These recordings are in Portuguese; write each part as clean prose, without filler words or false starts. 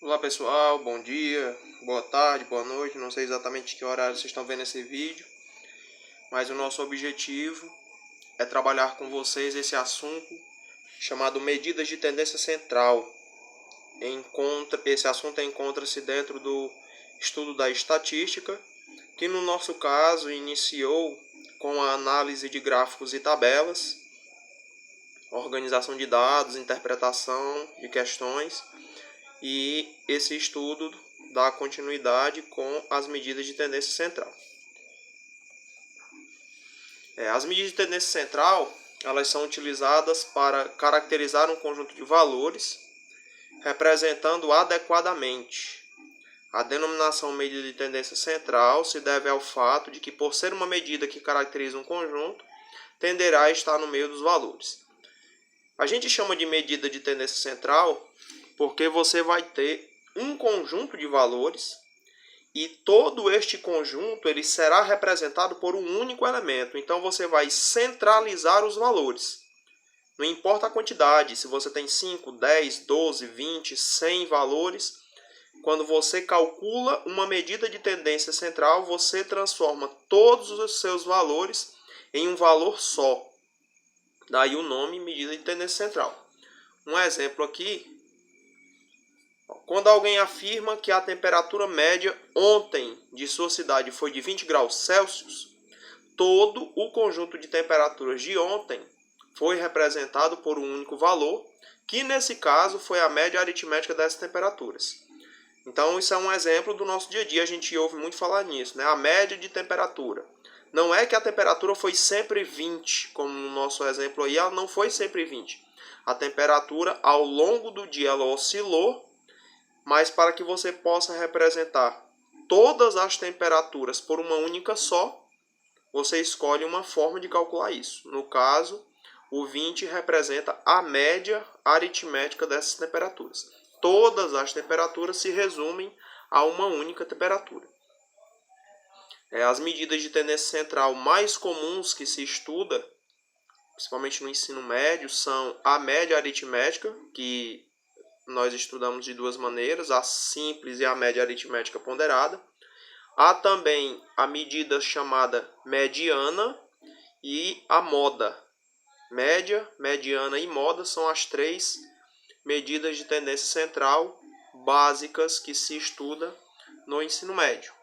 Olá pessoal, bom dia, boa tarde, boa noite, não sei exatamente que horário vocês estão vendo esse vídeo, mas o nosso objetivo é trabalhar com vocês esse assunto chamado medidas de tendência central. Esse assunto encontra-se dentro do estudo da estatística, que no nosso caso iniciou com a análise de gráficos e tabelas, organização de dados, interpretação de questões, e esse estudo dá continuidade com as medidas de tendência central. As medidas de tendência central, elas são utilizadas para caracterizar um conjunto de valores, representando adequadamente. A denominação medida de tendência central se deve ao fato de que, por ser uma medida que caracteriza um conjunto, tenderá a estar no meio dos valores. A gente chama de medida de tendência central porque você vai ter um conjunto de valores e todo este conjunto ele será representado por um único elemento. Então você vai centralizar os valores. Não importa a quantidade, se você tem 5, 10, 12, 20, 100 valores, quando você calcula uma medida de tendência central, você transforma todos os seus valores em um valor só. Daí o nome medida de tendência central. Um exemplo aqui. Quando alguém afirma que a temperatura média ontem de sua cidade foi de 20 graus Celsius, todo o conjunto de temperaturas de ontem foi representado por um único valor, que nesse caso foi a média aritmética dessas temperaturas. Então isso é um exemplo do nosso dia a dia, a gente ouve muito falar nisso, né? A média de temperatura. Não é que a temperatura foi sempre 20, como no nosso exemplo aí, ela não foi sempre 20. A temperatura ao longo do dia ela oscilou, mas para que você possa representar todas as temperaturas por uma única só, você escolhe uma forma de calcular isso. No caso, o 20 representa a média aritmética dessas temperaturas. Todas as temperaturas se resumem a uma única temperatura. As medidas de tendência central mais comuns que se estuda, principalmente no ensino médio, são a média aritmética, que nós estudamos de duas maneiras, a simples e a média aritmética ponderada. Há também a medida chamada mediana e a moda. Média, mediana e moda são as três medidas de tendência central básicas que se estuda no ensino médio.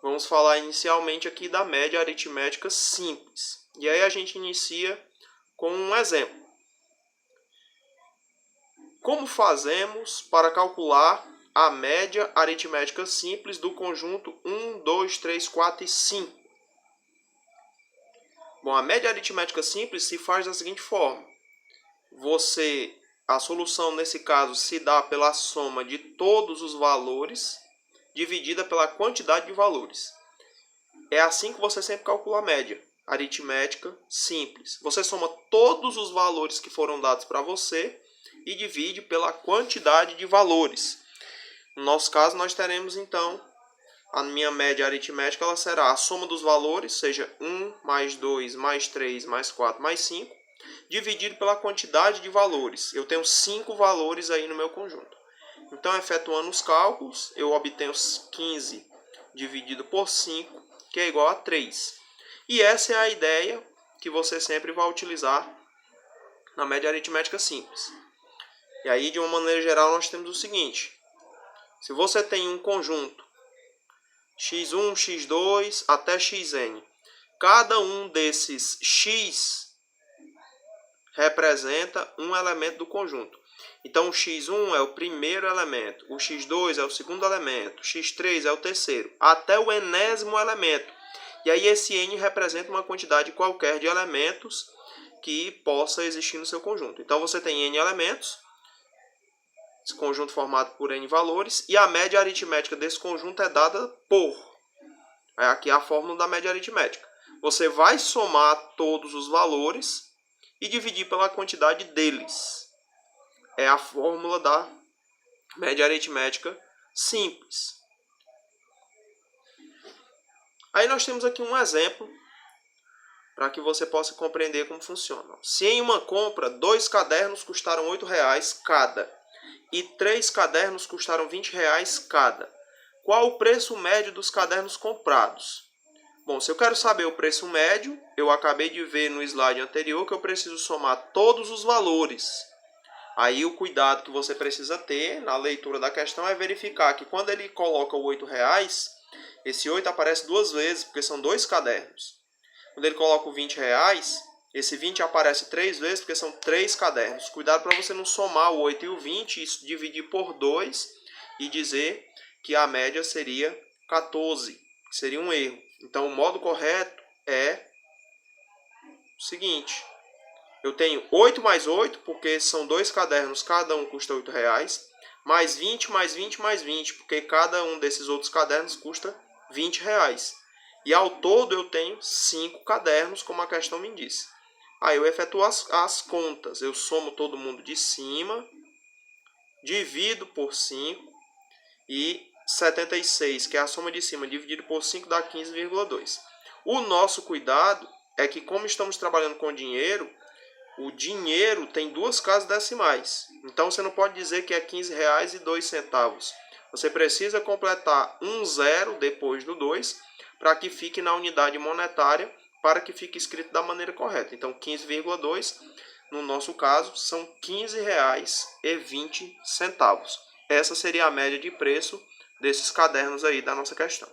Vamos falar inicialmente aqui da média aritmética simples. E aí a gente inicia com um exemplo. Como fazemos para calcular a média aritmética simples do conjunto 1, 2, 3, 4 e 5? Bom, a média aritmética simples se faz da seguinte forma. A solução nesse caso se dá pela soma de todos os valores dividida pela quantidade de valores. É assim que você sempre calcula a média aritmética simples. Você soma todos os valores que foram dados para você e divide pela quantidade de valores. No nosso caso, nós teremos então a minha média aritmética, ela será a soma dos valores, seja 1 mais 2 mais 3 mais 4 mais 5, dividido pela quantidade de valores. Eu tenho 5 valores aí no meu conjunto. Então, efetuando os cálculos, eu obtenho 15 dividido por 5, que é igual a 3. E essa é a ideia que você sempre vai utilizar na média aritmética simples. E aí, de uma maneira geral, nós temos o seguinte. Se você tem um conjunto x1, x2 até xn, cada um desses x representa um elemento do conjunto. Então, o x1 é o primeiro elemento, o x2 é o segundo elemento, o x3 é o terceiro, até o enésimo elemento. E aí esse n representa uma quantidade qualquer de elementos que possa existir no seu conjunto. Então, você tem n elementos, esse conjunto formado por n valores, e a média aritmética desse conjunto é dada por. Aqui é a fórmula da média aritmética. Você vai somar todos os valores e dividir pela quantidade deles. É a fórmula da média aritmética simples. Aí nós temos aqui um exemplo para que você possa compreender como funciona. Se em uma compra, 2 cadernos custaram R$ 8 cada e 3 cadernos custaram R$20 cada. Qual o preço médio dos cadernos comprados? Bom, se eu quero saber o preço médio, eu acabei de ver no slide anterior que eu preciso somar todos os valores. Aí o cuidado que você precisa ter na leitura da questão é verificar que quando ele coloca o R$8, esse 8 aparece duas vezes, porque são 2 cadernos. Quando ele coloca o R$20, esse 20 aparece 3 vezes, porque são 3 cadernos. Cuidado para você não somar o 8 e o 20, isso dividir por 2 e dizer que a média seria 14, que seria um erro. Então, o modo correto é o seguinte: eu tenho 8 mais 8, porque são 2 cadernos, cada um custa R$8, mais 20, mais 20, mais 20, porque cada um desses outros cadernos custa R$20. E ao todo eu tenho 5 cadernos, como a questão me disse. Aí eu efetuo as contas, eu somo todo mundo de cima, divido por 5 e 76, que é a soma de cima, dividido por 5 dá 15,2. O nosso cuidado é que, como estamos trabalhando com dinheiro, o dinheiro tem duas casas decimais. Então você não pode dizer que é R$15,02. Você precisa completar um zero depois do 2 para que fique na unidade monetária, para que fique escrito da maneira correta. Então 15,2 no nosso caso são R$15,20. Essa seria a média de preço desses cadernos aí da nossa questão.